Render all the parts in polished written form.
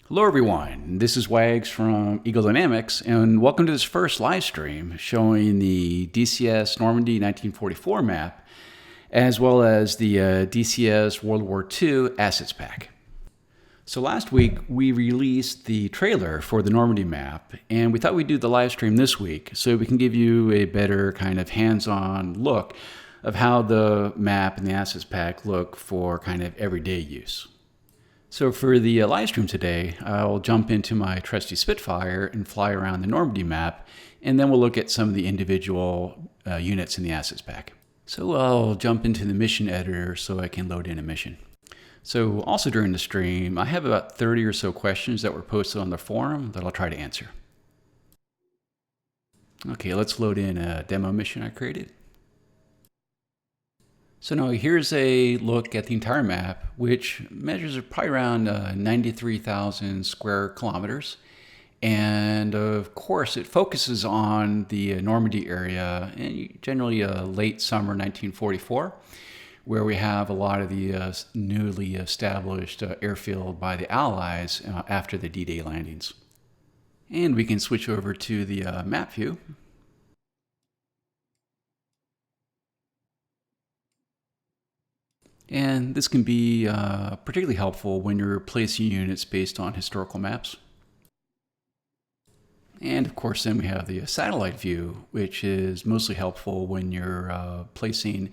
Hello everyone, this is Wags from Eagle Dynamics, and welcome to this first live stream showing the DCS Normandy 1944 map, as well as the DCS World War II assets pack. So last week we released the trailer for the Normandy map, and we thought we'd do the live stream this week so we can give you a better kind of hands-on look of how the map and the assets pack look for kind of everyday use. So for the live stream today, I'll jump into my trusty Spitfire and fly around the Normandy map, and then we'll look at some of the individual units in the assets pack. So I'll jump into the mission editor so I can load in a mission. So also during the stream, I have about 30 or so questions that were posted on the forum that I'll try to answer. Okay, let's load in a demo mission I created. So now here's a look at the entire map, which measures probably around 93,000 square kilometers. And of course, it focuses on the Normandy area, and generally late summer 1944, where we have a lot of the newly established airfield by the Allies after the D-Day landings. And we can switch over to the map view. And this can be particularly helpful when you're placing units based on historical maps. And of course, then we have the satellite view, which is mostly helpful when you're placing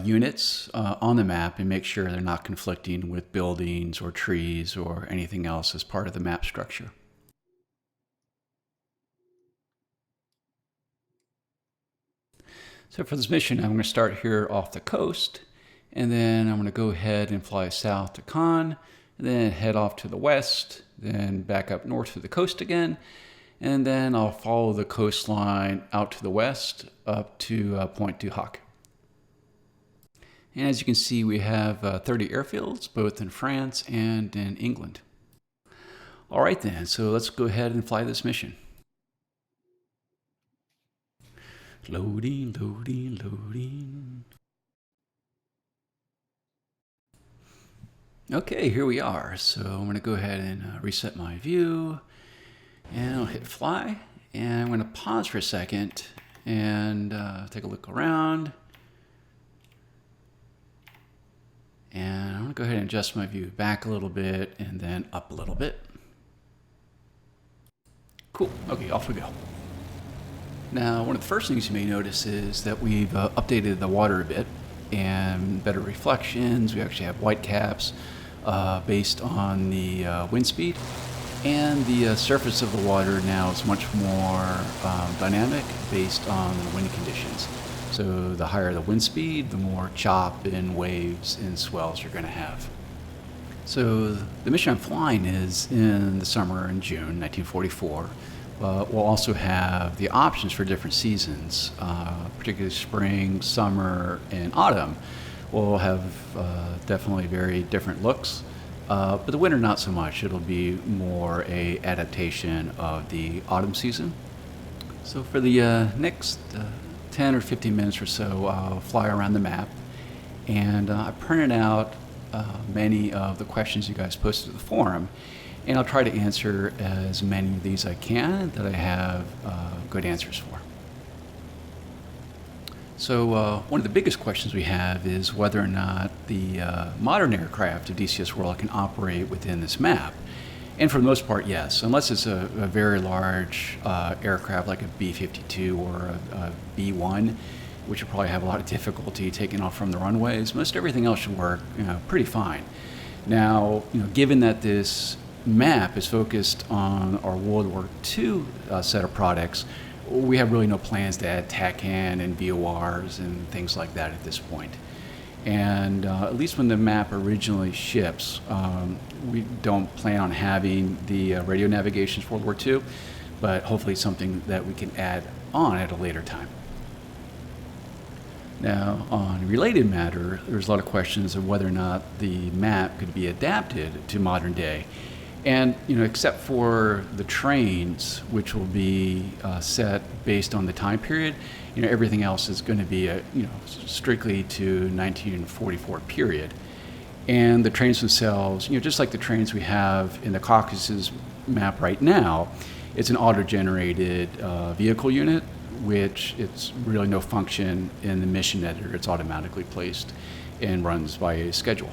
units on the map and make sure they're not conflicting with buildings or trees or anything else as part of the map structure. So for this mission, I'm going to start here off the coast. And then I'm going to go ahead and fly south to Caen, and then head off to the west, then back up north to the coast again, and then I'll follow the coastline out to the west up to Point du Hoc. And as you can see, we have 30 airfields, both in France and in England. All right then, so let's go ahead and fly this mission. Loading, loading, loading. Okay, here we are. So I'm going to go ahead and reset my view, and I'll hit fly, and I'm going to pause for a second and take a look around. And I'm going to go ahead and adjust my view back a little bit and then up a little bit. Cool. Okay, off we go. Now, one of the first things you may notice is that we've updated the water a bit and better reflections. We actually have white caps based on the wind speed, and the surface of the water now is much more dynamic based on the wind conditions. So the higher the wind speed, the more chop and waves and swells you're going to have. So the mission I'm flying is in the summer in June 1944. We'll also have the options for different seasons, particularly spring, summer, and autumn. We'll have definitely very different looks, but the winter not so much. It'll be more a adaptation of the autumn season. So for the next 10 or 15 minutes or so, I'll fly around the map, and I printed out many of the questions you guys posted to the forum, and I'll try to answer as many of these I can that I have good answers for. So one of the biggest questions we have is whether or not the modern aircraft of DCS World can operate within this map. And for the most part, yes, unless it's a very large aircraft like a B-52 or a B-1, which will probably have a lot of difficulty taking off from the runways. Most everything else should work pretty fine. Now, given that this map is focused on our World War II set of products, we have really no plans to add TACAN and VORs and things like that at this point. And at least when the map originally ships, we don't plan on having the radio navigations for World War II, but hopefully something that we can add on at a later time. Now, on a related matter, there's a lot of questions of whether or not the map could be adapted to modern day. And except for the trains, which will be set based on the time period, everything else is going to be strictly to 1944 period. And the trains themselves, just like the trains we have in the Caucasus map right now, it's an auto-generated vehicle unit, which it's really no function in the mission editor. It's automatically placed and runs by a schedule.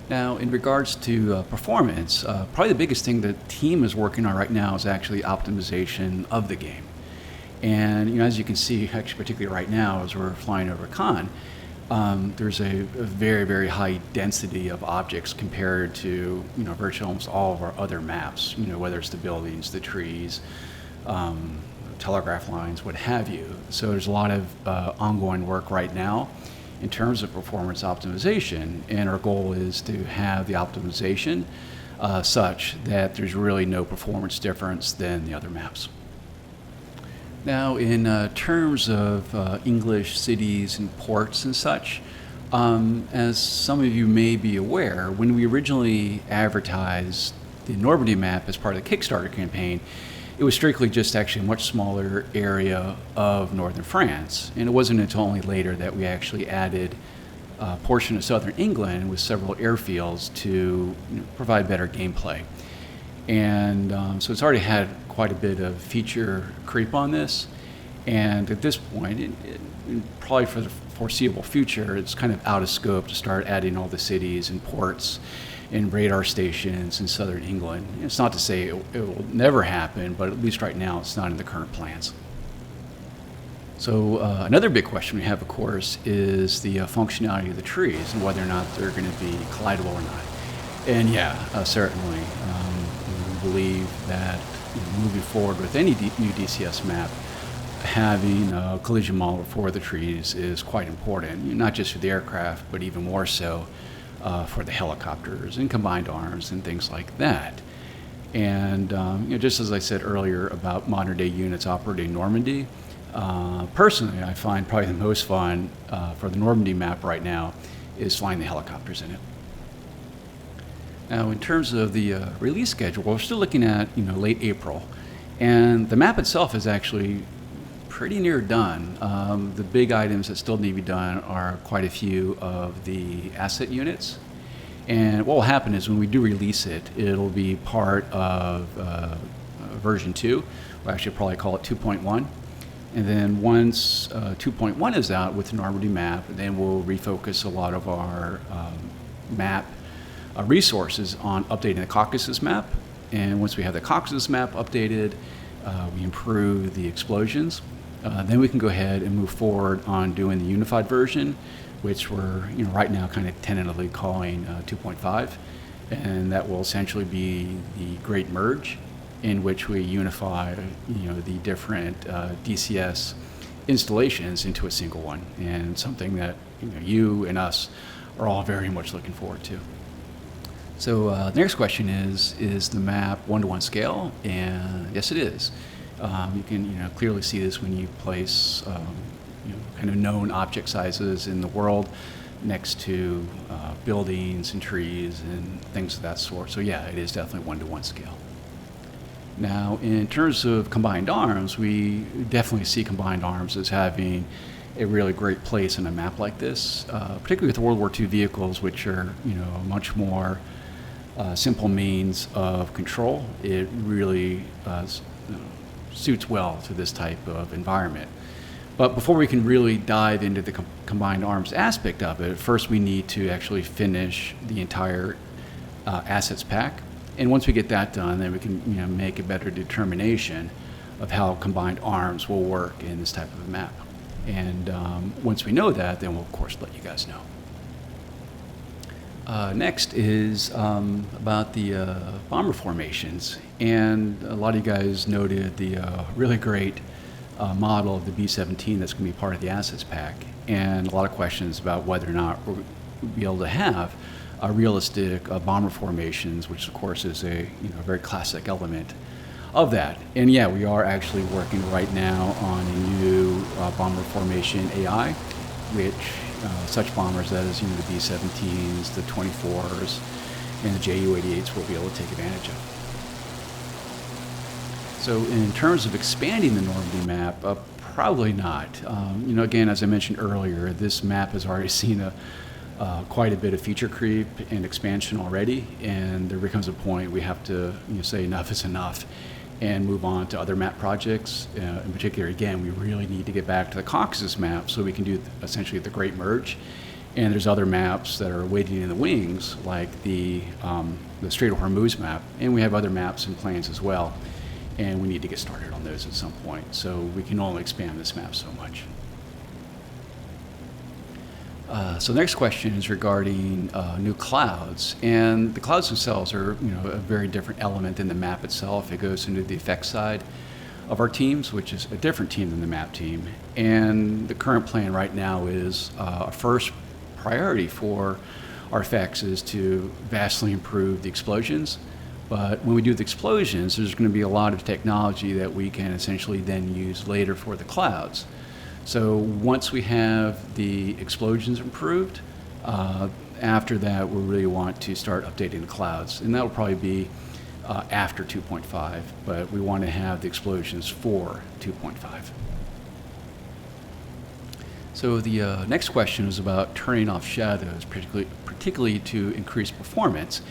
Now, in regards to performance, probably the biggest thing the team is working on right now is actually optimization of the game. And as you can see, actually particularly right now as we're flying over Caen, there's a very, very high density of objects compared to virtually almost all of our other maps, whether it's the buildings, the trees, telegraph lines, what have you. So there's a lot of ongoing work right now in terms of performance optimization, and our goal is to have the optimization such that there's really no performance difference than the other maps. Now, in terms of English cities and ports and such, as some of you may be aware, when we originally advertised the Normandy map as part of the Kickstarter campaign, it was strictly just actually a much smaller area of northern France. And it wasn't until only later that we actually added a portion of southern England with several airfields to provide better gameplay. And so it's already had quite a bit of feature creep on this. And at this point, probably for the foreseeable future, it's kind of out of scope to start adding all the cities and ports and radar stations in southern England. It's not to say it will never happen, but at least right now it's not in the current plans. So another big question we have, of course, is the functionality of the trees and whether or not they're going to be collidable or not. And certainly, we believe that moving forward with any new DCS map, having a collision model for the trees is quite important, not just for the aircraft, but even more so for the helicopters and combined arms and things like that. And just as I said earlier about modern day units operating Normandy, personally I find probably the most fun for the Normandy map right now is flying the helicopters in it. Now, in terms of the release schedule, we're still looking at late April, and the map itself is actually pretty near done. The big items that still need to be done are quite a few of the asset units. And what will happen is when we do release it, it'll be part of version 2. We'll actually probably call it 2.1. And then once 2.1 is out with the Normandy map, then we'll refocus a lot of our map resources on updating the Caucasus map. And once we have the Caucasus map updated, we improve the explosions. Then we can go ahead and move forward on doing the unified version, which we're right now kind of tentatively calling 2.5, and that will essentially be the Great Merge, in which we unify the different DCS installations into a single one, and something that you and us are all very much looking forward to. So the next question is the map 1-to-1 scale? And yes, it is. You can clearly see this when you place kind of known object sizes in the world next to buildings and trees and things of that sort. So yeah, it is definitely 1-to-1 scale. Now, in terms of combined arms, we definitely see combined arms as having a really great place in a map like this, particularly with the World War II vehicles, which are much more simple means of control. It really suits well to this type of environment. But before we can really dive into the combined arms aspect of it, first we need to actually finish the entire assets pack. And once we get that done, then we can make a better determination of how combined arms will work in this type of a map. And once we know that, then we'll of course let you guys know. Next is about the bomber formations. And a lot of you guys noted the really great model of the B-17 that's going to be part of the assets pack, and a lot of questions about whether or not we'll be able to have realistic bomber formations, which of course is a very classic element of that. And yeah, we are actually working right now on a new bomber formation AI, which such bombers as the B-17s, the 24s, and the Ju-88s will be able to take advantage of. So in terms of expanding the Normandy map, probably not. Again, as I mentioned earlier, this map has already seen a quite a bit of feature creep and expansion already, and there becomes a point we have to say enough is enough and move on to other map projects. In particular, again, we really need to get back to the Caucasus map so we can do essentially the Great Merge. And there's other maps that are waiting in the wings, like the Strait of Hormuz map, and we have other maps and plans as well. And we need to get started on those at some point, so we can only expand this map so much. So the next question is regarding new clouds, and the clouds themselves are a very different element in the map itself. It goes into the effects side of our teams, which is a different team than the map team. And the current plan right now is our first priority for our effects is to vastly improve the explosions. But when we do the explosions, there's going to be a lot of technology that we can essentially then use later for the clouds. So once we have the explosions improved, after that we'll really want to start updating the clouds. And that will probably be after 2.5, but we want to have the explosions for 2.5. So the next question is about turning off shadows, particularly to increase performance.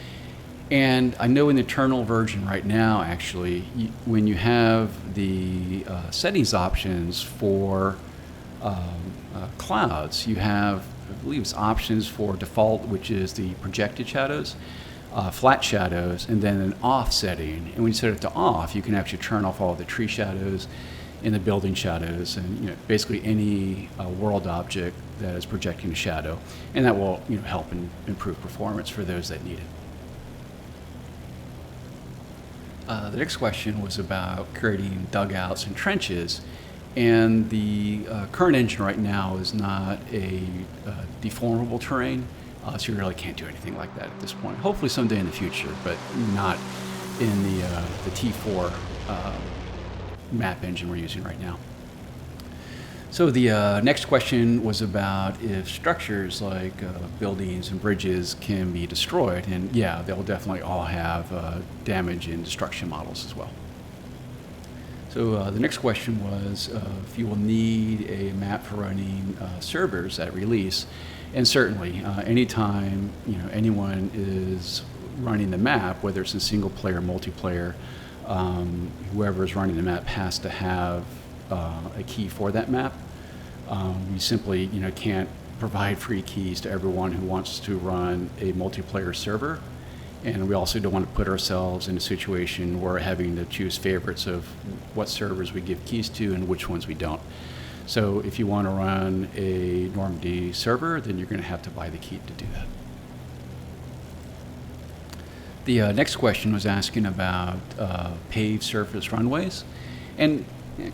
And I know in the internal version right now, actually, when you have the settings options for clouds, you have, I believe it's options for default, which is the projected shadows, flat shadows, and then an off setting. And when you set it to off, you can actually turn off all the tree shadows and the building shadows, and basically any world object that is projecting a shadow, and that will help improve performance for those that need it. The next question was about creating dugouts and trenches, and the current engine right now is not a deformable terrain, so you really can't do anything like that at this point. Hopefully someday in the future, but not in the T4 map engine we're using right now. So the next question was about if structures like buildings and bridges can be destroyed, and yeah, they'll definitely all have damage and destruction models as well. So the next question was if you will need a map for running servers at release, and certainly anytime anyone is running the map, whether it's in single player, multiplayer, whoever is running the map has to have a key for that map. We simply can't provide free keys to everyone who wants to run a multiplayer server, and we also don't want to put ourselves in a situation where we're having to choose favorites of what servers we give keys to and which ones we don't. So if you want to run a Normandy server, then you're going to have to buy the key to do that. The next question was asking about paved surface runways, and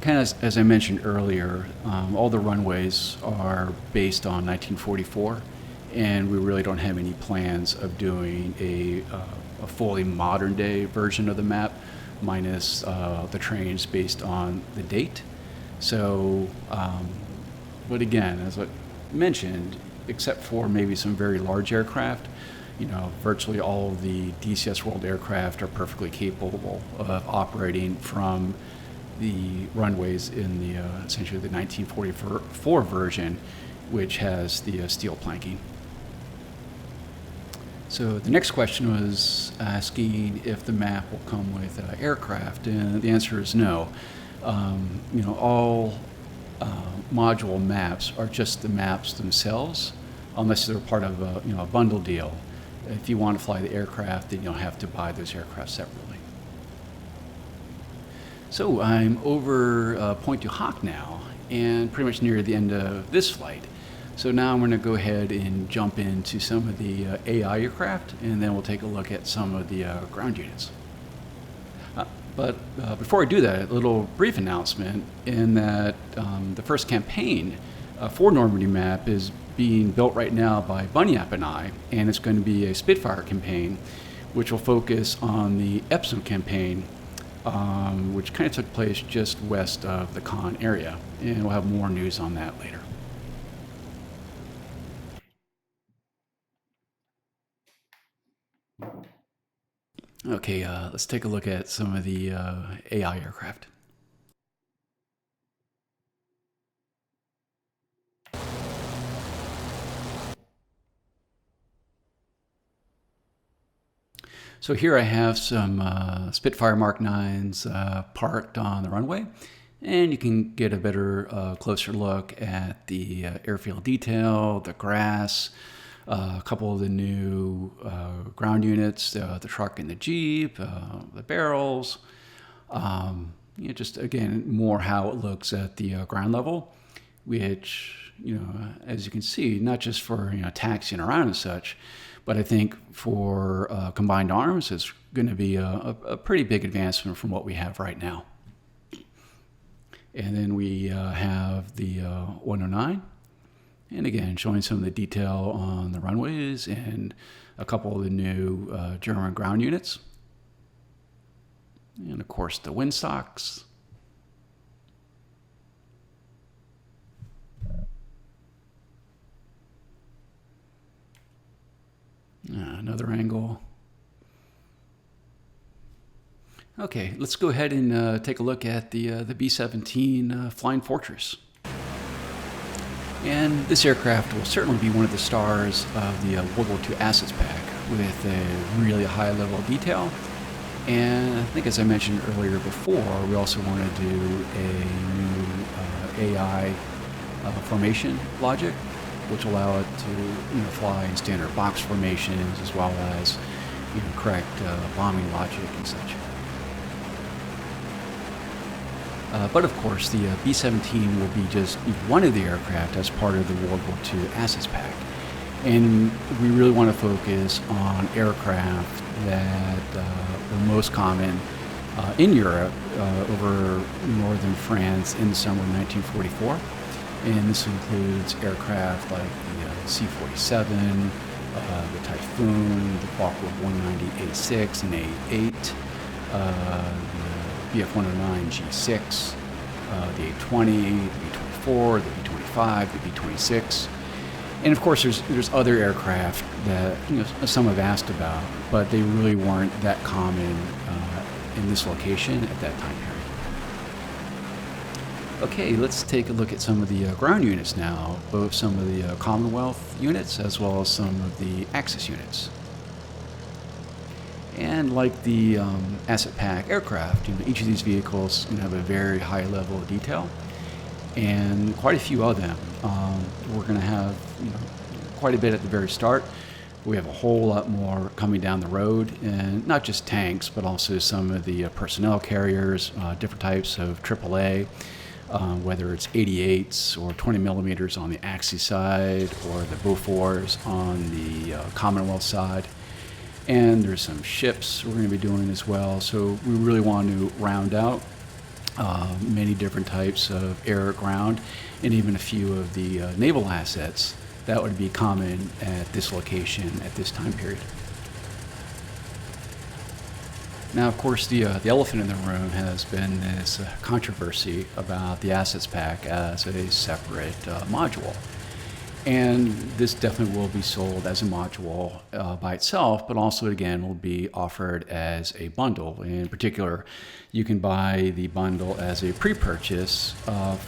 kind of as I mentioned earlier, all the runways are based on 1944, and we really don't have any plans of doing a fully modern day version of the map, minus the trains based on the date. So, but again, as I mentioned, except for maybe some very large aircraft, virtually all of the DCS World aircraft are perfectly capable of operating from the runways in the essentially the 1944 version, which has the steel planking. So the next question was asking if the map will come with aircraft, and the answer is no. All module maps are just the maps themselves, unless they're part of a bundle deal. If you want to fly the aircraft, then you'll have to buy those aircraft separately. So I'm over Point du Hoc now, and pretty much near the end of this flight. So now I'm going to go ahead and jump into some of the AI aircraft, and then we'll take a look at some of the ground units. But before I do that, a little brief announcement in that the first campaign for Normandy map is being built right now by Bunyap and I, and it's going to be a Spitfire campaign, which will focus on the Epsom campaign, which kind of took place just west of the Caen area, and we'll have more news on that later. Okay, let's take a look at some of the AI aircraft. So here I have some Spitfire Mark 9s parked on the runway, and you can get a better, closer look at the airfield detail, the grass, a couple of the new ground units, the truck and the Jeep, the barrels, just again, more how it looks at the ground level, which, as you can see, not just for, taxiing around and such, but I think for combined arms, it's going to be a pretty big advancement from what we have right now. And then we have the 109, and again, showing some of the detail on the runways and a couple of the new German ground units. And of course, the windstocks. Another angle. Okay, let's go ahead and take a look at the B-17 Flying Fortress. And this aircraft will certainly be one of the stars of the World War II assets pack, with a really high level of detail. And I think, as I mentioned earlier before, we also want to do a new AI formation logic, which allow it to fly in standard box formations, as well as correct bombing logic and such. But of course, the B-17 will be just one of the aircraft as part of the World War II assets pack. And we really want to focus on aircraft that were most common in Europe over northern France in the summer of 1944. And this includes aircraft like the C-47, the Typhoon, the Focke-Wulf 190 A6 and A8, the BF-109 G6, the A-20, the B-24, the B-25, the B-26. And of course, there's other aircraft that some have asked about, but they really weren't that common in this location at that time period. Okay, let's take a look at some of the ground units now, both some of the Commonwealth units as well as some of the Axis units. And like the asset pack aircraft, each of these vehicles have a very high level of detail, and quite a few of them. We're going to have quite a bit at the very start. We have a whole lot more coming down the road, and not just tanks, but also some of the personnel carriers, different types of AAA, whether it's 88s or 20 millimeters on the Axis side, or the Beauforts on the Commonwealth side. And there's some ships we're going to be doing as well. So we really want to round out many different types of air, ground, and even a few of the naval assets that would be common at this location at this time period. Now, of course, the elephant in the room has been this controversy about the assets pack as a separate module. And this definitely will be sold as a module by itself, but also, again, will be offered as a bundle. In particular, you can buy the bundle as a pre-purchase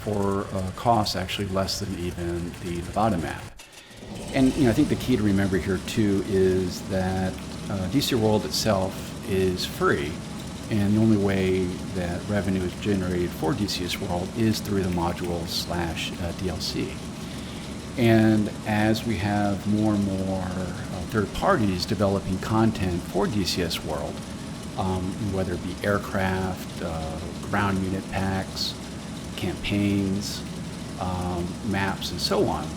for a cost actually less than even the Nevada map. And I think the key to remember here, too, is that DC World itself is free, and the only way that revenue is generated for DCS World is through the modules / DLC. And as we have more and more third parties developing content for DCS World, whether it be aircraft, ground unit packs, campaigns, maps, and so on,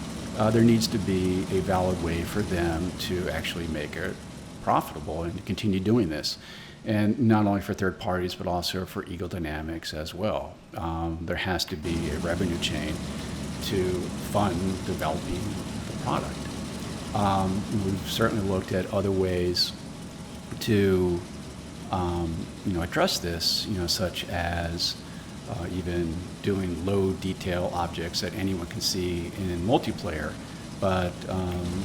there needs to be a valid way for them to actually make it profitable and continue doing this. And not only for third parties, but also for Eagle Dynamics as well. There has to be a revenue chain to fund developing the product. We've certainly looked at other ways to address this, such as even doing low detail objects that anyone can see in multiplayer, but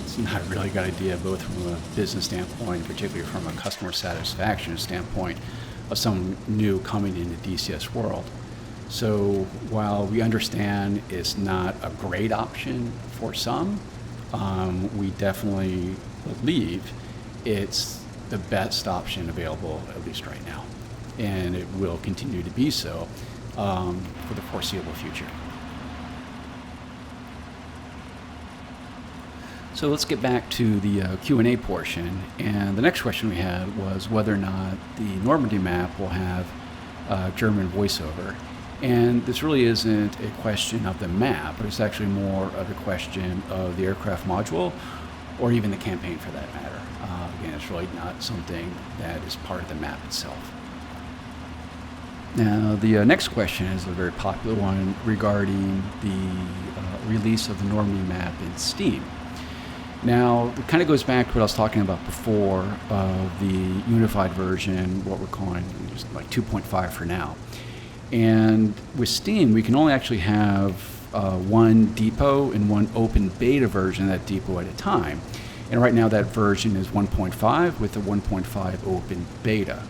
it's not a really good idea, both from a business standpoint, particularly from a customer satisfaction standpoint of someone new coming into DCS World. So while we understand it's not a great option for some, we definitely believe it's the best option available, at least right now. And it will continue to be so for the foreseeable future. So let's get back to the Q&A portion. And the next question we had was whether or not the Normandy map will have German voiceover. And this really isn't a question of the map, but it's actually more of a question of the aircraft module, or even the campaign for that matter. Again, it's really not something that is part of the map itself. Now, the next question is a very popular one regarding the release of the Normandy map in Steam. Now, it kind of goes back to what I was talking about before of the unified version, what we're calling just like 2.5 for now. And with Steam, we can only actually have one depot and one open beta version of that depot at a time. And right now that version is 1.5 with a 1.5 open beta.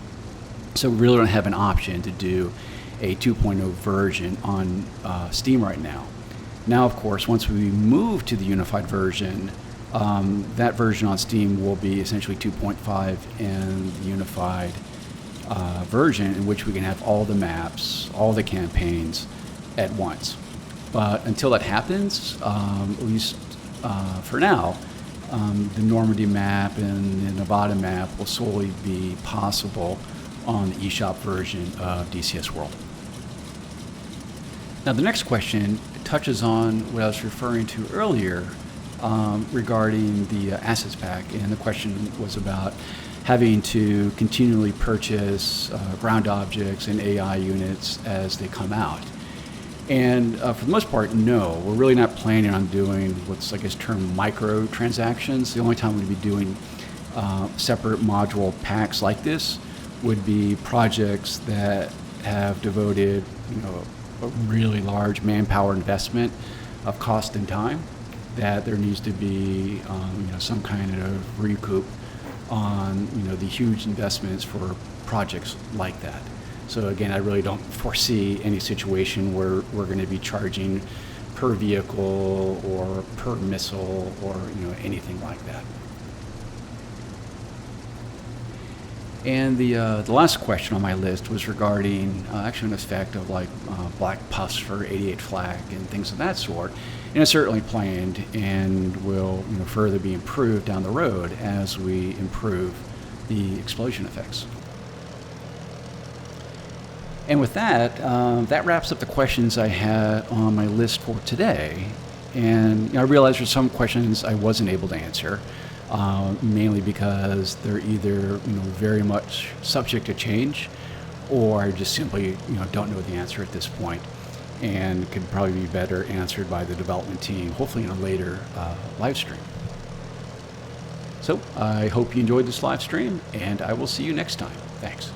So we really don't have an option to do a 2.0 version on Steam right now. Now, of course, once we move to the unified version, that version on Steam will be essentially 2.5 and the unified version in which we can have all the maps, all the campaigns at once. But until that happens, at least for now, the Normandy map and the Nevada map will solely be possible on the eShop version of DCS World. Now the next question touches on what I was referring to earlier regarding the assets pack, and the question was about having to continually purchase ground objects and AI units as they come out. And for the most part, no, we're really not planning on doing what's, I guess, termed micro transactions. The only time we'd be doing separate module packs like this would be projects that have devoted, a really large manpower investment of cost and time, that there needs to be, some kind of recoup on, the huge investments for projects like that. So again, I really don't foresee any situation where we're going to be charging per vehicle or per missile or, anything like that. And the last question on my list was regarding actually an effect of like black puffs for 88 flak and things of that sort. And it's certainly planned and will further be improved down the road as we improve the explosion effects. And with that, that wraps up the questions I had on my list for today. And I realize there's some questions I wasn't able to answer. Mainly because they're either very much subject to change, or I just simply don't know the answer at this point, and could probably be better answered by the development team, hopefully in a later live stream. So I hope you enjoyed this live stream, and I will see you next time. Thanks.